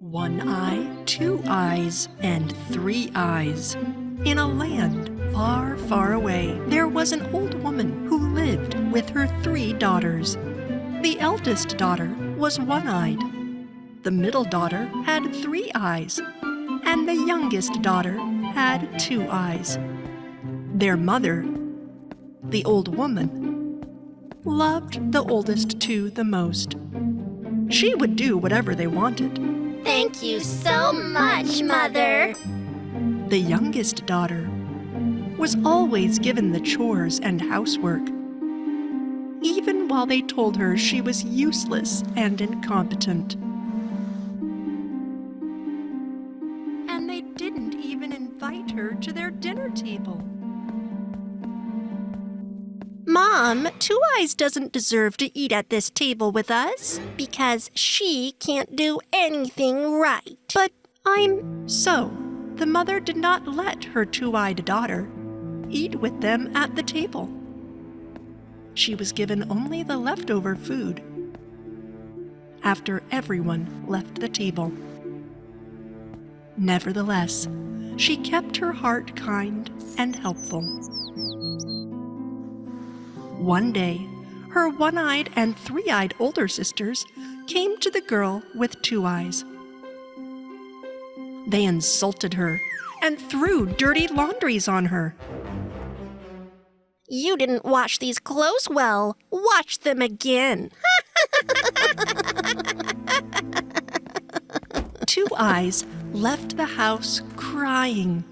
One eye, two eyes, and three eyes. In a land far, far away, there was an old woman who lived with her three daughters. The eldest daughter was one-eyed. The middle daughter had three eyes, and the youngest daughter had two eyes. Their mother, the old woman, loved the oldest two the most. She would do whatever they wanted. Thank you so much, Mother. The youngest daughter was always given the chores and housework, even while they told her she was useless and incompetent. And they didn't even invite her to their dinner table. Mom, Two Eyes doesn't deserve to eat at this table with us. Because she can't do anything right. But So, the mother did not let her two-eyed daughter eat with them at the table. She was given only the leftover food after everyone left the table. Nevertheless, she kept her heart kind and helpful. One day, her one-eyed and three-eyed older sisters came to the girl with two eyes. They insulted her and threw dirty laundries on her. You didn't wash these clothes well. Wash them again. Two Eyes left the house crying.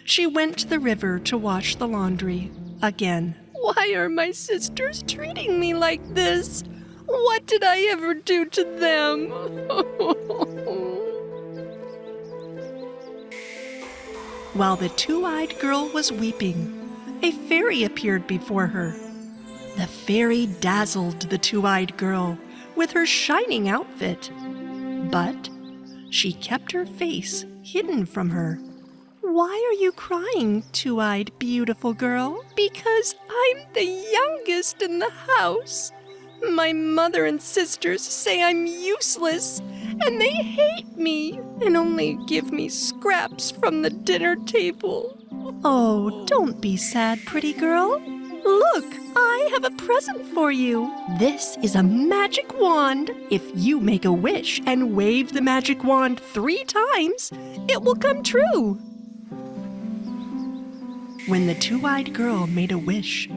She went to the river to wash the laundry again. Why are my sisters treating me like this? What did I ever do to them? While the two-eyed girl was weeping, a fairy appeared before her. The fairy dazzled the two-eyed girl with her shining outfit, but she kept her face hidden from her. Why are you crying, two-eyed beautiful girl? Because I'm the youngest in the house. My mother and sisters say I'm useless, and they hate me and only give me scraps from the dinner table. Oh, don't be sad, pretty girl. Look, I have a present for you. This is a magic wand. If you make a wish and wave the magic wand 3 times, it will come true. When the two-eyed girl made a wish,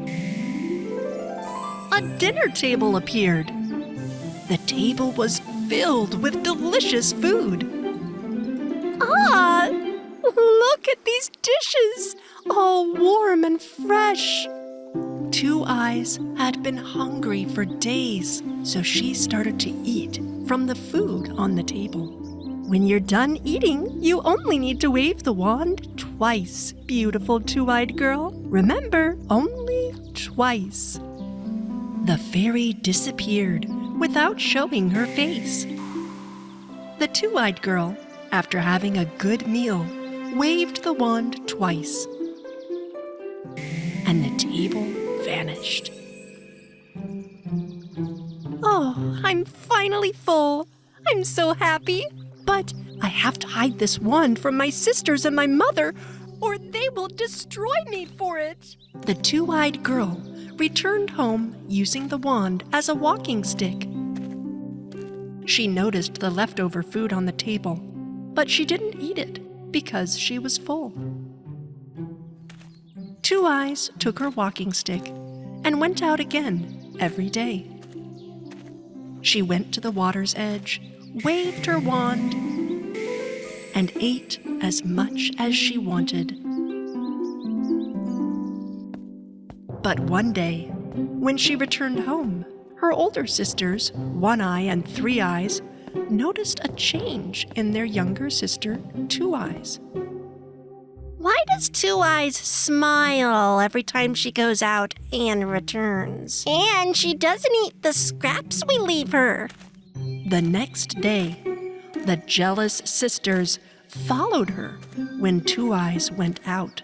a dinner table appeared. The table was filled with delicious food. Ah, look at these dishes, all warm and fresh. Two Eyes had been hungry for days, so she started to eat from the food on the table. When you're done eating, you only need to wave the wand twice, beautiful two-eyed girl. Remember, only twice. The fairy disappeared without showing her face. The two-eyed girl, after having a good meal, waved the wand twice, and the table vanished. Oh, I'm finally full. I'm so happy. But I have to hide this wand from my sisters and my mother, or they will destroy me for it. The two-eyed girl returned home using the wand as a walking stick. She noticed the leftover food on the table, but she didn't eat it because she was full. Two Eyes took her walking stick and went out again every day. She went to the water's edge, waved her wand, and ate as much as she wanted. But one day, when she returned home, her older sisters, One Eye and Three Eyes, noticed a change in their younger sister, Two Eyes. Why does Two Eyes smile every time she goes out and returns? And she doesn't eat the scraps we leave her. The next day, the jealous sisters followed her when Two Eyes went out.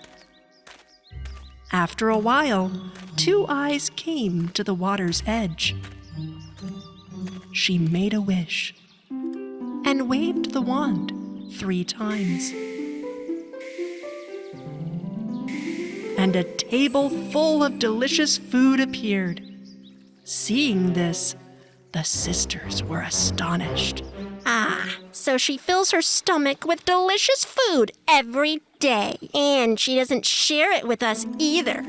After a while, Two Eyes came to the water's edge. She made a wish, and waved the wand 3 times. And a table full of delicious food appeared. Seeing this, the sisters were astonished. Ah, so she fills her stomach with delicious food every day. And she doesn't share it with us either.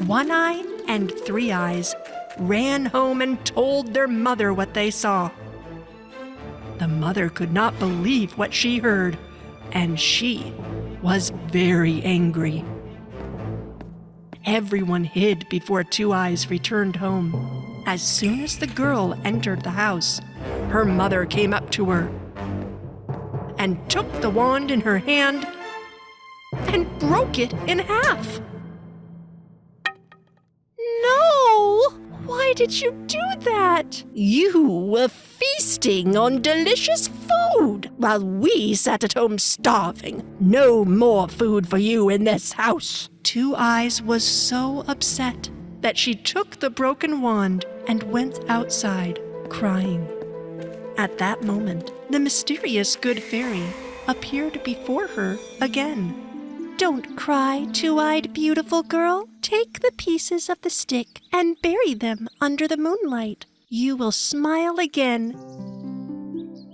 One Eye and Three Eyes ran home and told their mother what they saw. The mother could not believe what she heard, and she was very angry. Everyone hid before Two Eyes returned home. As soon as the girl entered the house, her mother came up to her and took the wand in her hand and broke it in half. No! Why did you do that? You were feasting on delicious food while we sat at home starving. No more food for you in this house. Two Eyes was so upset that she took the broken wand and went outside, crying. At that moment, the mysterious good fairy appeared before her again. Don't cry, two-eyed beautiful girl. Take the pieces of the stick and bury them under the moonlight. You will smile again.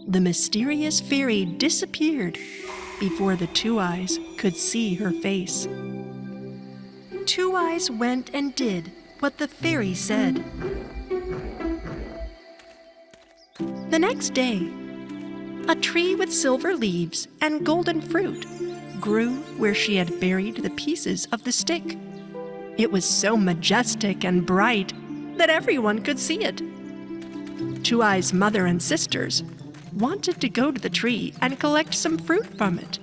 The mysterious fairy disappeared before the Two Eyes could see her face. Two Eyes went and did what the fairy said. The next day, a tree with silver leaves and golden fruit grew where she had buried the pieces of the stick. It was so majestic and bright that everyone could see it. Two Eyes' mother and sisters wanted to go to the tree and collect some fruit from it.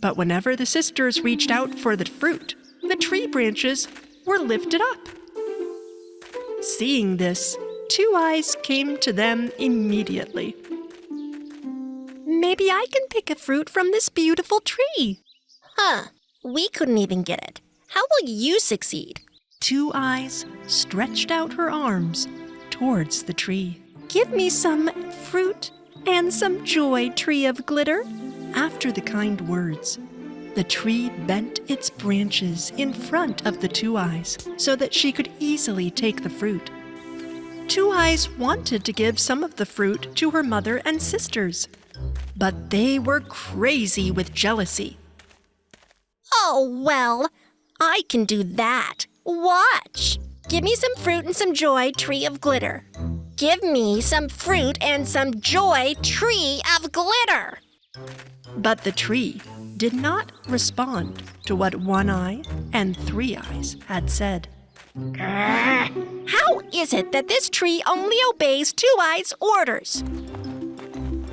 But whenever the sisters reached out for the fruit, the tree branches were lifted up. Seeing this, Two Eyes came to them immediately. Maybe I can pick a fruit from this beautiful tree. Huh, we couldn't even get it. How will you succeed? Two Eyes stretched out her arms towards the tree. Give me some fruit and some joy, tree of glitter. After the kind words, the tree bent its branches in front of the Two Eyes so that she could easily take the fruit. Two Eyes wanted to give some of the fruit to her mother and sisters, but they were crazy with jealousy. Oh, well, I can do that. Watch. Give me some fruit and some joy, tree of glitter. Give me some fruit and some joy, tree of glitter. But the tree did not respond to what One Eye and Three Eyes had said. How is it that this tree only obeys Two Eyes' orders?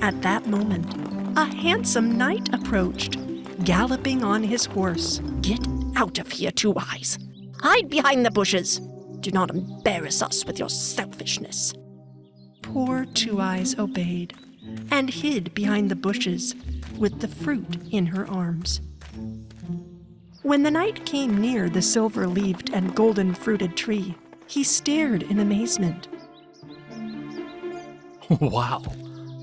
At that moment, a handsome knight approached, galloping on his horse. Get out of here, Two Eyes. Hide behind the bushes. Do not embarrass us with your selfishness. Poor Two Eyes obeyed and hid behind the bushes with the fruit in her arms. When the knight came near the silver-leaved and golden-fruited tree, he stared in amazement. Wow!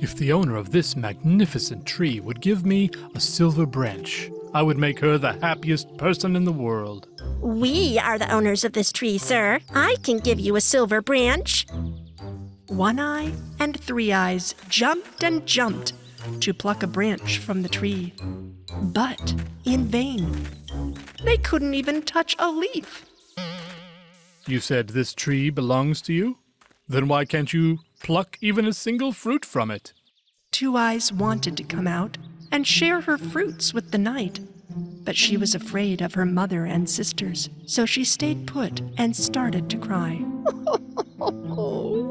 If the owner of this magnificent tree would give me a silver branch, I would make her the happiest person in the world. We are the owners of this tree, sir. I can give you a silver branch. One Eye and Three Eyes jumped and jumped to pluck a branch from the tree, but in vain. They couldn't even touch a leaf. You said this tree belongs to you? Then why can't you pluck even a single fruit from it? Two Eyes wanted to come out and share her fruits with the knight, but she was afraid of her mother and sisters, so she stayed put and started to cry.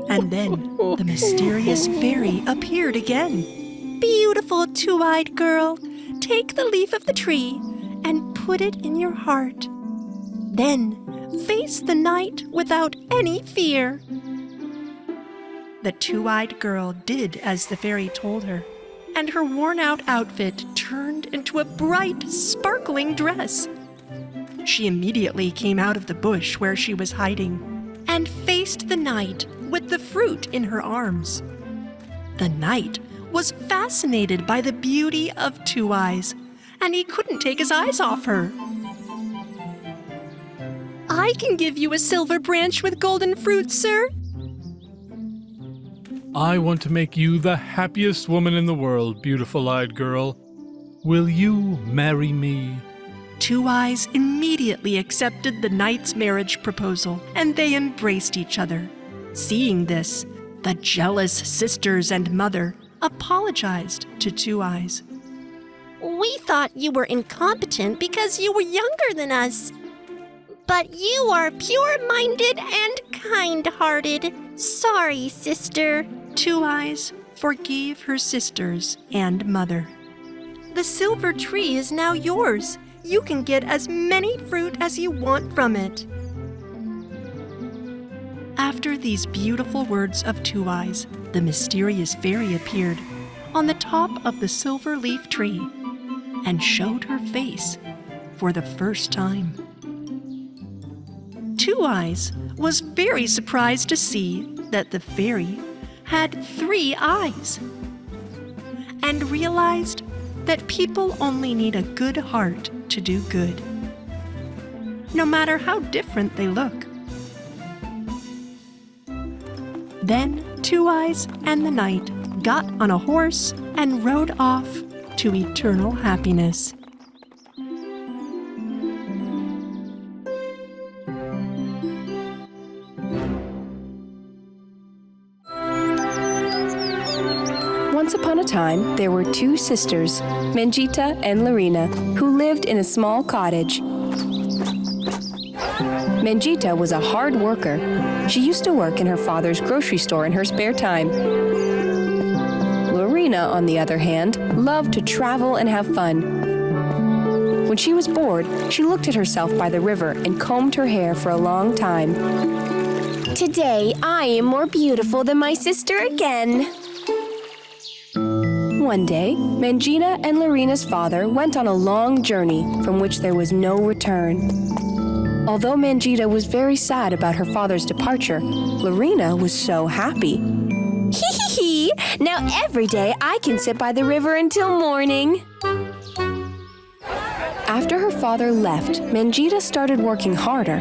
And then the mysterious fairy appeared again. Beautiful two-eyed girl, take the leaf of the tree and put it in your heart. Then face the night without any fear. The two-eyed girl did as the fairy told her, and her worn-out outfit turned into a bright, sparkling dress. She immediately came out of the bush where she was hiding and faced the night with the fruit in her arms. The knight was fascinated by the beauty of Two Eyes, and he couldn't take his eyes off her. I can give you a silver branch with golden fruit, sir. I want to make you the happiest woman in the world, beautiful-eyed girl. Will you marry me? Two Eyes immediately accepted the knight's marriage proposal, and they embraced each other. Seeing this, the jealous sisters and mother apologized to Two Eyes. We thought you were incompetent because you were younger than us. But you are pure-minded and kind-hearted. Sorry, sister. Two Eyes forgave her sisters and mother. The silver tree is now yours. You can get as many fruit as you want from it. After these beautiful words of Two Eyes, the mysterious fairy appeared on the top of the silver leaf tree and showed her face for the first time. Two Eyes was very surprised to see that the fairy had 3 eyes and realized that people only need a good heart to do good, no matter how different they look. Then Two Eyes and the knight got on a horse and rode off to eternal happiness. Once upon a time, there were 2 sisters, Mangita and Lina, who lived in a small cottage. Mangita was a hard worker. She used to work in her father's grocery store in her spare time. Lina, on the other hand, loved to travel and have fun. When she was bored, she looked at herself by the river and combed her hair for a long time. Today, I am more beautiful than my sister again. One day, Mangita and Lina's father went on a long journey from which there was no return. Although Mangita was very sad about her father's departure, Lina was so happy. Hee. Now every day I can sit by the river until morning. After her father left, Mangita started working harder.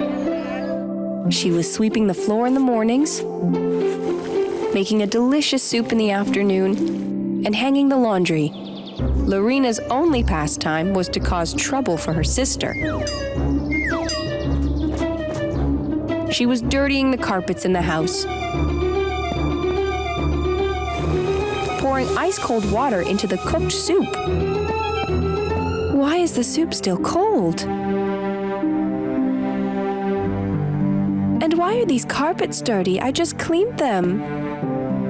She was sweeping the floor in the mornings, making a delicious soup in the afternoon, and hanging the laundry. Lina's only pastime was to cause trouble for her sister. She was dirtying the carpets in the house, pouring ice-cold water into the cooked soup. Why is the soup still cold? And why are these carpets dirty? I just cleaned them.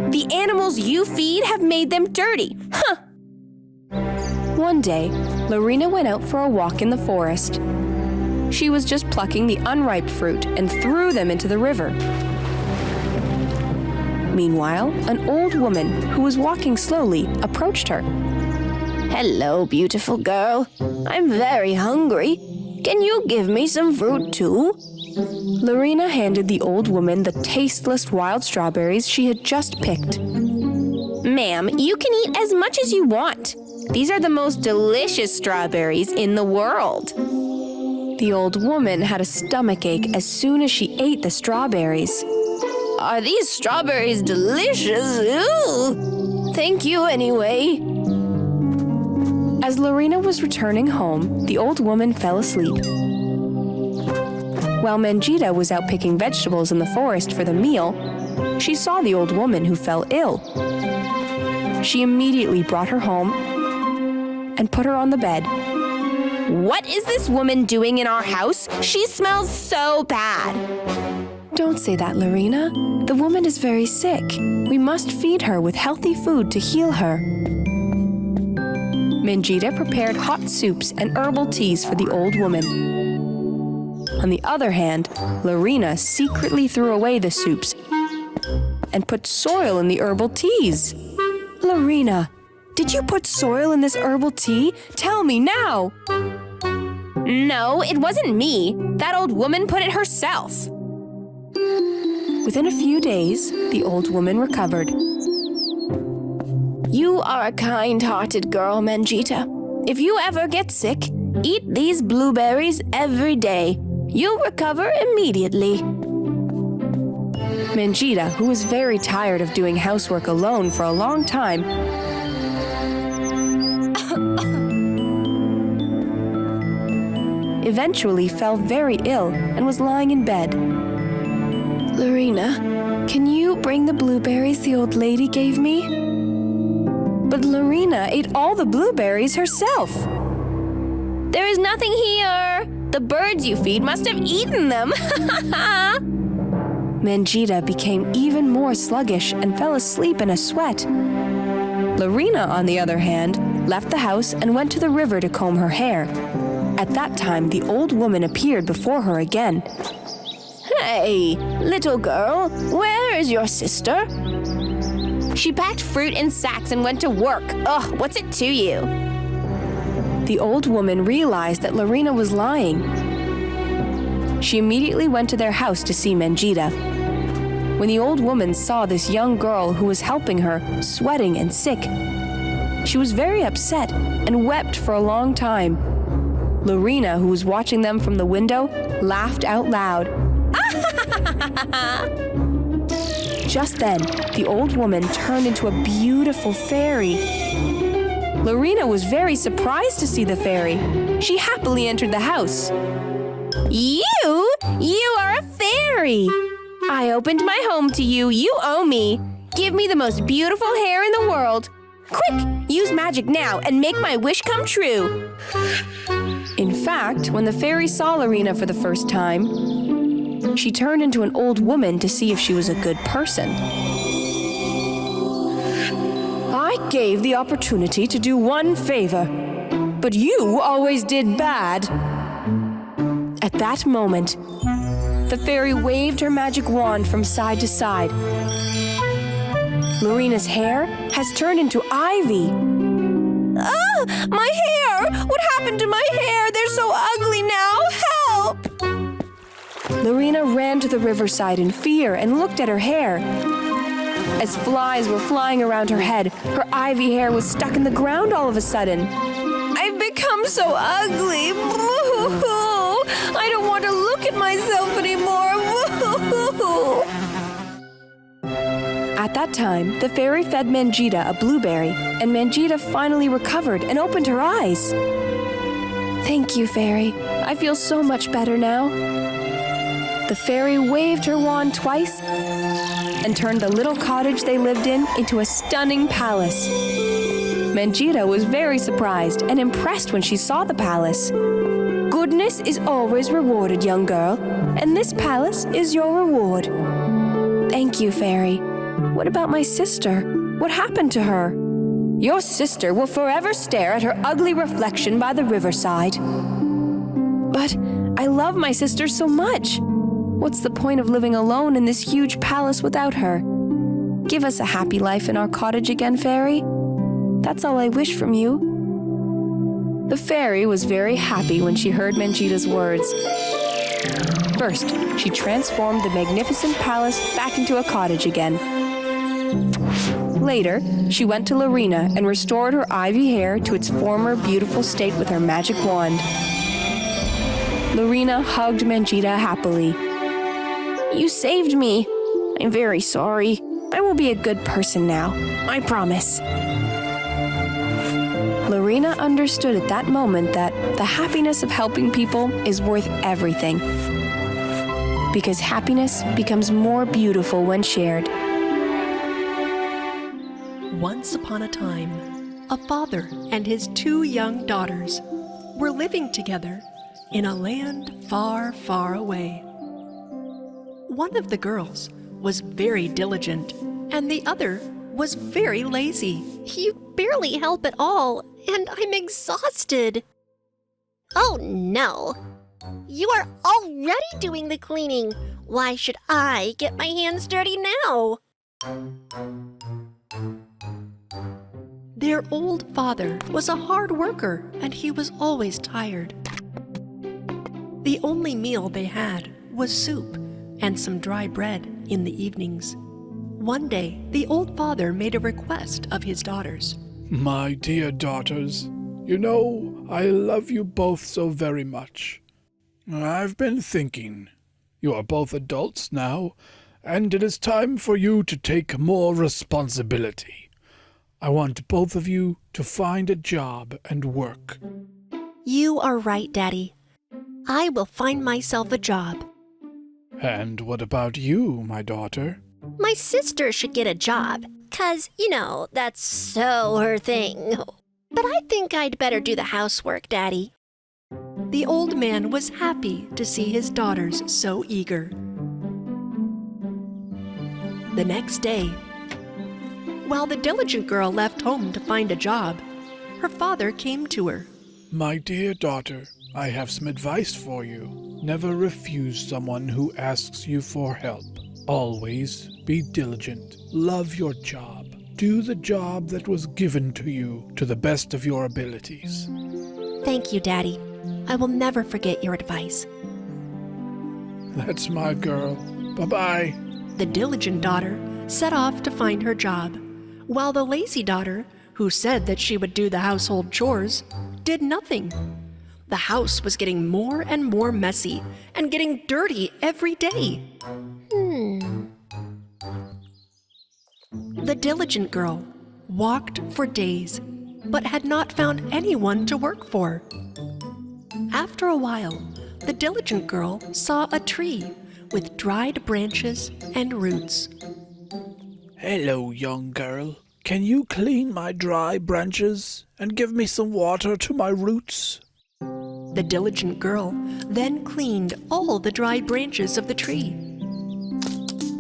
The animals you feed have made them dirty. Huh! One day, Lina went out for a walk in the forest. She was just plucking the unripe fruit and threw them into the river. Meanwhile, an old woman who was walking slowly approached her. Hello, beautiful girl. I'm very hungry. Can you give me some fruit too? Lina handed the old woman the tasteless wild strawberries she had just picked. Ma'am, you can eat as much as you want. These are the most delicious strawberries in the world. The old woman had a stomachache as soon as she ate the strawberries. Are these strawberries delicious? Ooh! Thank you anyway. As Lina was returning home, the old woman fell asleep. While Mangita was out picking vegetables in the forest for the meal, she saw the old woman who fell ill. She immediately brought her home and put her on the bed. What is this woman doing in our house? She smells so bad. Don't say that, Lina. The woman is very sick. We must feed her with healthy food to heal her. Mangita prepared hot soups and herbal teas for the old woman. On the other hand, Lina secretly threw away the soups and put soil in the herbal teas. Lina, did you put soil in this herbal tea? Tell me now! No, it wasn't me. That old woman put it herself. Within a few days, the old woman recovered. You are a kind-hearted girl, Mangita. If you ever get sick, eat these blueberries every day. You'll recover immediately. Mangita, who was very tired of doing housework alone for a long time, eventually fell very ill and was lying in bed. Lina, can you bring the blueberries the old lady gave me? But Lina ate all the blueberries herself. There is nothing here. The birds you feed must have eaten them. Mangita became even more sluggish and fell asleep in a sweat. Lina, on the other hand, left the house and went to the river to comb her hair. At that time, the old woman appeared before her again. Hey, little girl, where is your sister? She packed fruit in sacks and went to work. Ugh, what's it to you? The old woman realized that Lina was lying. She immediately went to their house to see Mangita. When the old woman saw this young girl who was helping her, sweating and sick, she was very upset and wept for a long time. Lina, who was watching them from the window, laughed out loud. Just then, the old woman turned into a beautiful fairy. Lina was very surprised to see the fairy. She happily entered the house. You are a fairy! I opened my home to you. You owe me. Give me the most beautiful hair in the world. Quick, use magic now and make my wish come true. In fact, when the fairy saw Lina for the first time, she turned into an old woman to see if she was a good person. I gave the opportunity to do one favor, but you always did bad. At that moment, the fairy waved her magic wand from side to side. Lina's hair has turned into ivy. Ah, my hair! What happened to my hair? They're so ugly now! Help! Lina ran to the riverside in fear and looked at her hair. As flies were flying around her head, her ivy hair was stuck in the ground all of a sudden. I've become so ugly! I don't want to look at myself anymore! At that time, the fairy fed Mangita a blueberry, and Mangita finally recovered and opened her eyes. Thank you, fairy. I feel so much better now. The fairy waved her wand twice and turned the little cottage they lived in into a stunning palace. Mangita was very surprised and impressed when she saw the palace. Goodness is always rewarded, young girl, and this palace is your reward. Thank you, fairy. What about my sister? What happened to her? Your sister will forever stare at her ugly reflection by the riverside. But I love my sister so much. What's the point of living alone in this huge palace without her? Give us a happy life in our cottage again, fairy. That's all I wish from you. The fairy was very happy when she heard Mangita's words. First, she transformed the magnificent palace back into a cottage again. Later, she went to Lina and restored her ivy hair to its former beautiful state with her magic wand. Lina hugged Mangita happily. You saved me. I'm very sorry. I will be a good person now. I promise. Lina understood at that moment that the happiness of helping people is worth everything. Because happiness becomes more beautiful when shared. Once upon a time, a father and his 2 young daughters were living together in a land far, far away. One of the girls was very diligent, and the other was very lazy. You barely help at all, and I'm exhausted. Oh no! You are already doing the cleaning. Why should I get my hands dirty now? Their old father was a hard worker, and he was always tired. The only meal they had was soup and some dry bread in the evenings. One day, the old father made a request of his daughters. My dear daughters, you know I love you both so very much. I've been thinking. You are both adults now, and it is time for you to take more responsibility. I want both of you to find a job and work. You are right, Daddy. I will find myself a job. And what about you, my daughter? My sister should get a job, 'cause, that's so her thing. But I think I'd better do the housework, Daddy. The old man was happy to see his daughters so eager. The next day, while the diligent girl left home to find a job, her father came to her. My dear daughter, I have some advice for you. Never refuse someone who asks you for help. Always be diligent. Love your job. Do the job that was given to you to the best of your abilities. Thank you, Daddy. I will never forget your advice. That's my girl. Bye-bye. The diligent daughter set off to find her job, while the lazy daughter, who said that she would do the household chores, did nothing. The house was getting more and more messy and getting dirty every day. The diligent girl walked for days, but had not found anyone to work for. After a while, the diligent girl saw a tree with dried branches and roots. Hello, young girl. Can you clean my dry branches and give me some water to my roots? The diligent girl then cleaned all the dry branches of the tree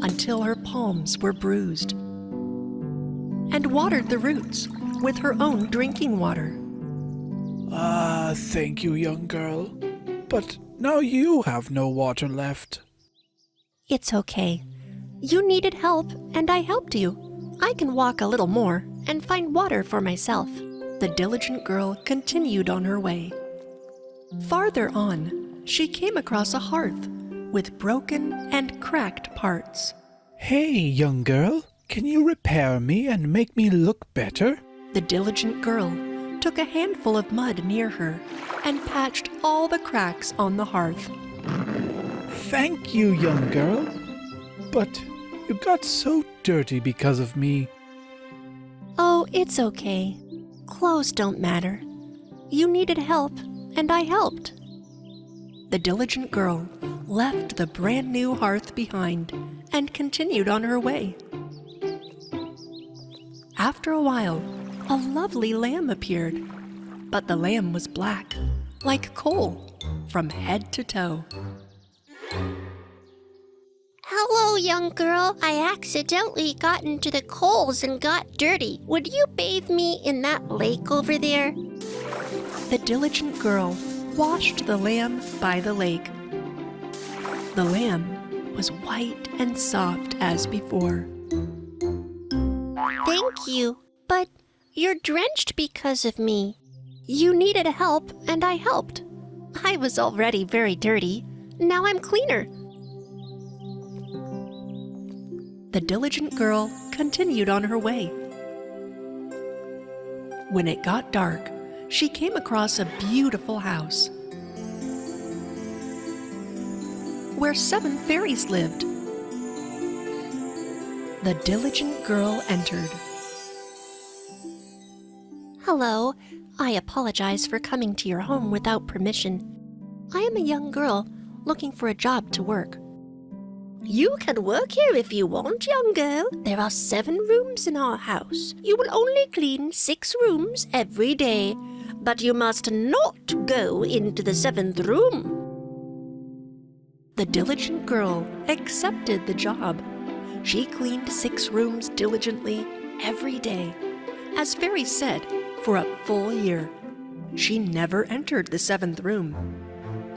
until her palms were bruised, and watered the roots with her own drinking water. Thank you, young girl. But now you have no water left. It's okay. You needed help, and I helped you. I can walk a little more and find water for myself. The diligent girl continued on her way. Farther on, she came across a hearth with broken and cracked parts. Hey, young girl, can you repair me and make me look better? The diligent girl took a handful of mud near her and patched all the cracks on the hearth. Thank you, young girl. But you got so dirty because of me. Oh, it's okay. Clothes don't matter. You needed help, and I helped. The diligent girl left the brand new hearth behind and continued on her way. After a while, a lovely lamb appeared, but the lamb was black, like coal, from head to toe. Hello, young girl. I accidentally got into the coals and got dirty. Would you bathe me in that lake over there? The diligent girl washed the lamb by the lake. The lamb was white and soft as before. Thank you, but you're drenched because of me. You needed help, and I helped. I was already very dirty. Now I'm cleaner. The diligent girl continued on her way. When it got dark, she came across a beautiful house where 7 fairies lived. The diligent girl entered. Hello. I apologize for coming to your home without permission. I am a young girl looking for a job to work. You can work here if you want, young girl. There are 7 rooms in our house. You will only clean 6 rooms every day, but you must not go into the 7th room. The diligent girl accepted the job. She cleaned 6 rooms diligently every day, as fairies said, for a full year. She never entered the 7th room.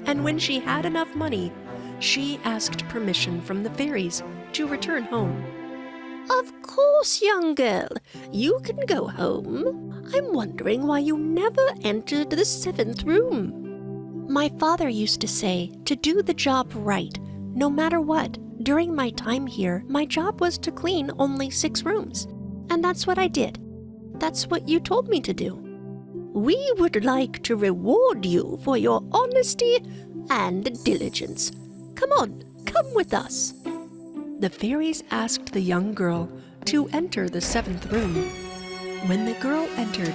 And when she had enough money, she asked permission from the fairies to return home. Of course, young girl. You can go home. I'm wondering why you never entered the 7th room. My father used to say to do the job right, no matter what. During my time here, my job was to clean only 6 rooms. And that's what I did. That's what you told me to do. We would like to reward you for your honesty and diligence. Come on, come with us. The fairies asked the young girl to enter the 7th room. When the girl entered,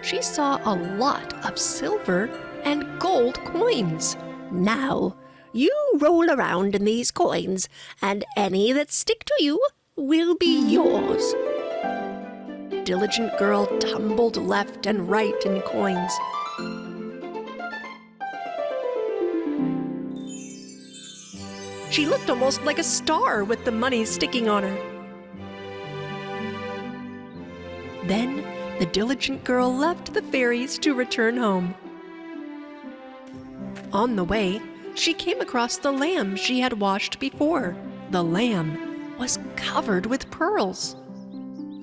she saw a lot of silver and gold coins. Now, you roll around in these coins, and any that stick to you will be yours. Diligent girl tumbled left and right in coins. She looked almost like a star with the money sticking on her. Then the diligent girl left the fairies to return home. On the way, she came across the lamb she had washed before. The lamb was covered with pearls.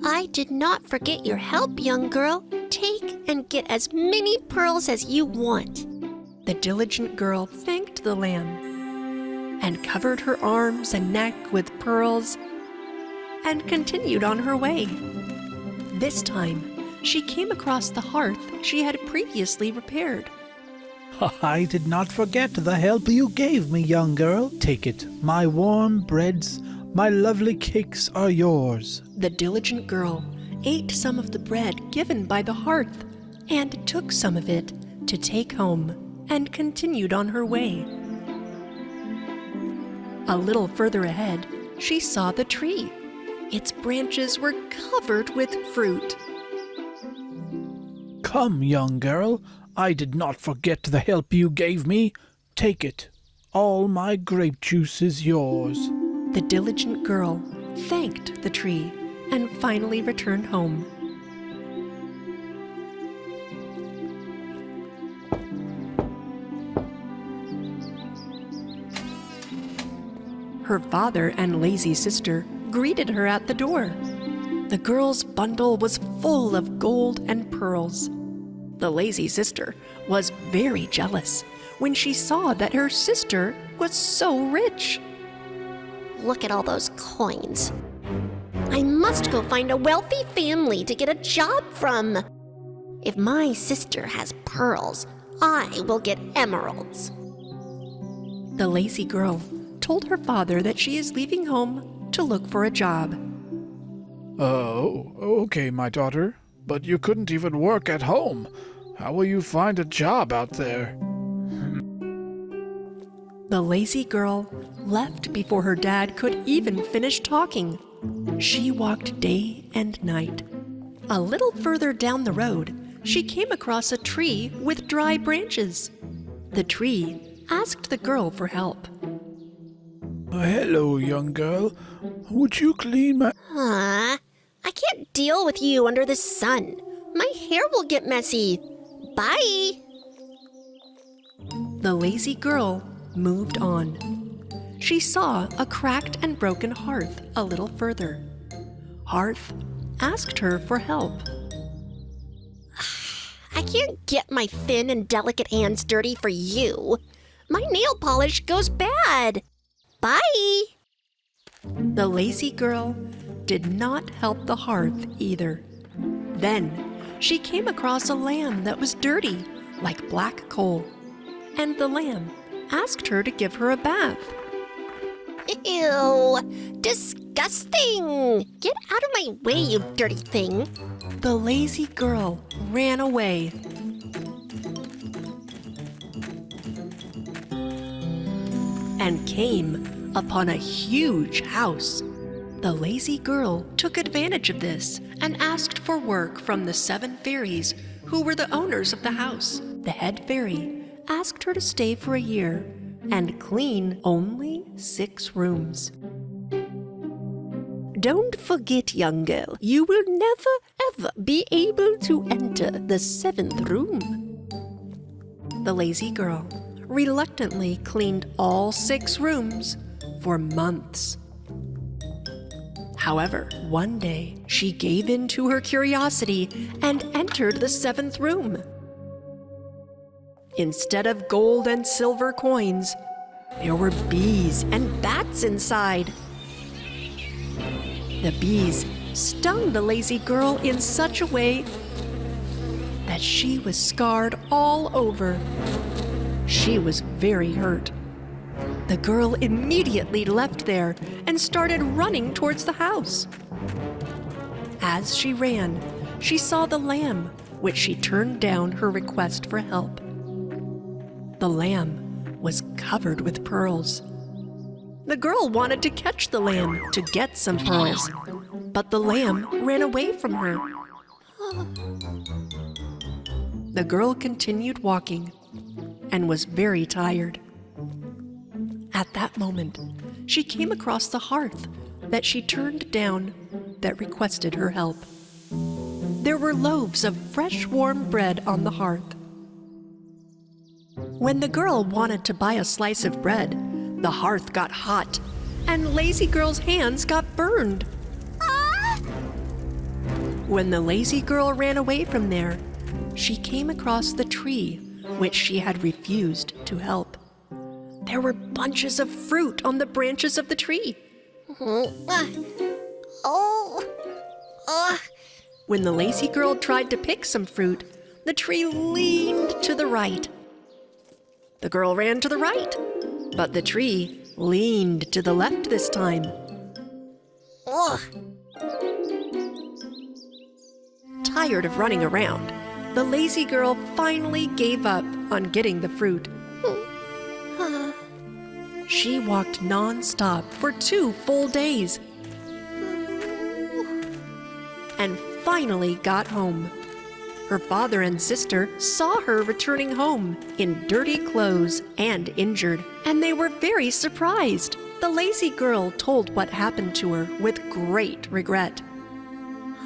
I did not forget your help, young girl. Take and get as many pearls as you want. The diligent girl thanked the lamb and covered her arms and neck with pearls and continued on her way. This time, she came across the hearth she had previously repaired. I did not forget the help you gave me, young girl. Take it. My warm breads, my lovely cakes are yours. The diligent girl ate some of the bread given by the hearth and took some of it to take home and continued on her way. A little further ahead, she saw the tree. Its branches were covered with fruit. Come, young girl. I did not forget the help you gave me. Take it. All my grape juice is yours. The diligent girl thanked the tree and finally returned home. Her father and lazy sister greeted her at the door. The girl's bundle was full of gold and pearls. The lazy sister was very jealous when she saw that her sister was so rich. Look at all those coins. I must go find a wealthy family to get a job from. If my sister has pearls, I will get emeralds. The lazy girl told her father that she is leaving home to look for a job. Oh, okay, my daughter. But you couldn't even work at home. How will you find a job out there? The lazy girl left before her dad could even finish talking. She walked day and night. A little further down the road, she came across a tree with dry branches. The tree asked the girl for help. Hello, young girl. Would you clean my... I can't deal with you under the sun. My hair will get messy. Bye. The lazy girl moved on. She saw a cracked and broken hearth a little further. Hearth asked her for help. I can't get my thin and delicate hands dirty for you. My nail polish goes bad. Bye. The lazy girl did not help the hearth either. Then she came across a lamb that was dirty, like black coal, and the lamb asked her to give her a bath. Ew, disgusting. Get out of my way, you dirty thing. The lazy girl ran away. And came upon a huge house. The lazy girl took advantage of this and asked for work from the 7 fairies who were the owners of the house. The head fairy asked her to stay for a year and clean only 6 rooms. Don't forget, young girl, you will never ever be able to enter the 7th room. The lazy girl reluctantly cleaned all 6 rooms for months. However, one day she gave in to her curiosity and entered the 7th room. Instead of gold and silver coins, There were bees and bats inside. The bees stung the lazy girl in such a way that she was scarred all over. She was very hurt. The girl immediately left there and started running towards the house. As she ran, she saw the lamb, which she turned down her request for help. The lamb was covered with pearls. The girl wanted to catch the lamb to get some pearls, but the lamb ran away from her. The girl continued walking and was very tired. At that moment, she came across the hearth that she turned down that requested her help. There were loaves of fresh warm bread on the hearth. When the girl wanted to buy a slice of bread, the hearth got hot and lazy girl's hands got burned. When the lazy girl ran away from there, she came across the tree which she had refused to help. There were bunches of fruit on the branches of the tree. When the lazy girl tried to pick some fruit, the tree leaned to the right. The girl ran to the right, but the tree leaned to the left this time. Tired of running around, the lazy girl finally gave up on getting the fruit. She walked non-stop for 2 full days and finally got home. Her father and sister saw her returning home in dirty clothes and injured, and they were very surprised. The lazy girl told what happened to her with great regret.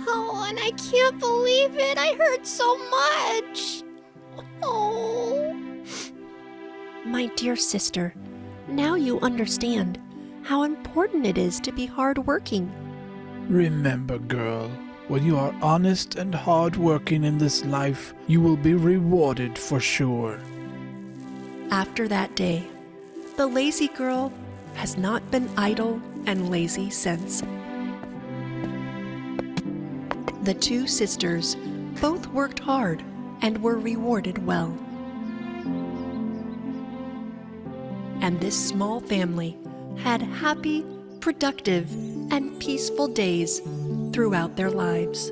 Oh, and I can't believe it. I hurt so much. Oh. My dear sister, now you understand how important it is to be hardworking. Remember, girl, when you are honest and hardworking in this life, you will be rewarded for sure. After that day, the lazy girl has not been idle and lazy since. The 2 sisters both worked hard and were rewarded well. And this small family had happy, productive, and peaceful days throughout their lives.